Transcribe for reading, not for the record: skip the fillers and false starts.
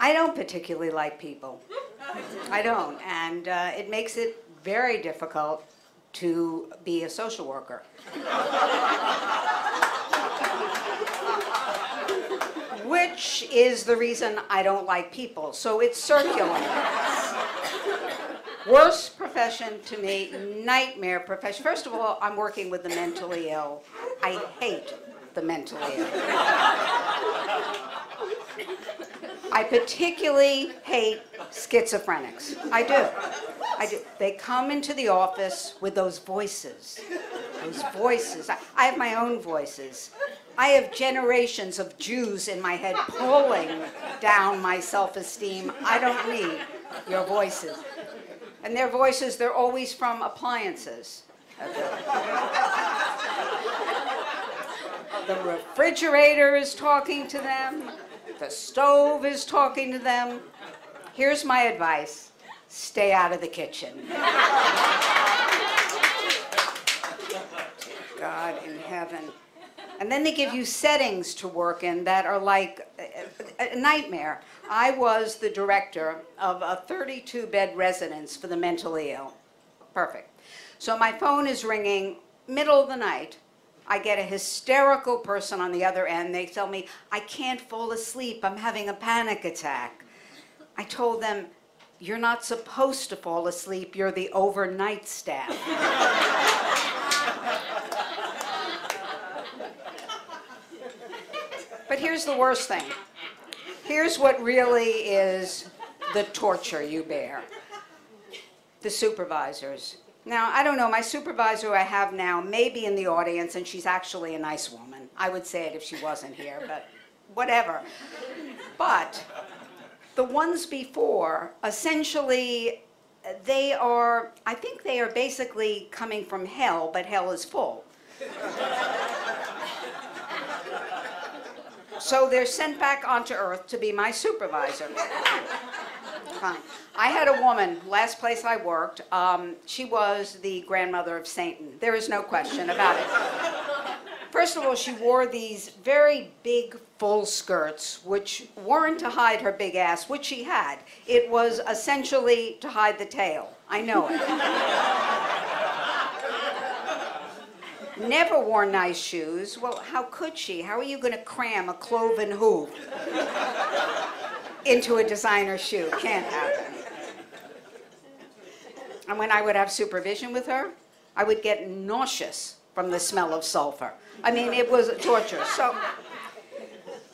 I don't particularly like people. I don't, and it makes it very difficult to be a social worker. Which is the reason I don't like people. So it's circular. Worst profession to me, nightmare profession. First of all, I'm working with the mentally ill. I hate the mentally ill. I particularly hate schizophrenics. I do. I do. They come into the office with those voices. Those voices. I have my own voices. I have generations of Jews in my head pulling down my self-esteem. I don't need your voices. And their voices, they're always from appliances. The refrigerator is talking to them. The stove is talking to them. Here's my advice. Stay out of the kitchen. God in heaven. And then they give you settings to work in that are like a nightmare. I was the director of a 32-bed residence for the mentally ill. Perfect. So my phone is ringing, middle of the night. I get a hysterical person on the other end. They tell me, I can't fall asleep. I'm having a panic attack. I told them, you're not supposed to fall asleep. You're the overnight staff. But here's the worst thing. Here's what really is the torture you bear. The supervisors. Now, I don't know, my supervisor who I have now may be in the audience, and she's actually a nice woman. I would say it if she wasn't here, but whatever. But the ones before, essentially, they are, I think they are basically coming from hell, but hell is full. So they're sent back onto earth to be my supervisor. Fine. I had a woman, last place I worked, she was the grandmother of Satan. There is no question about it. First of all, she wore these very big, full skirts, which weren't to hide her big ass, which she had. It was essentially to hide the tail. I know it. Never wore nice shoes. Well, how could she? How are you going to cram a cloven hoof into a designer shoe? Can't happen. And when I would have supervision with her, I would get nauseous from the smell of sulfur. I mean, it was torture. So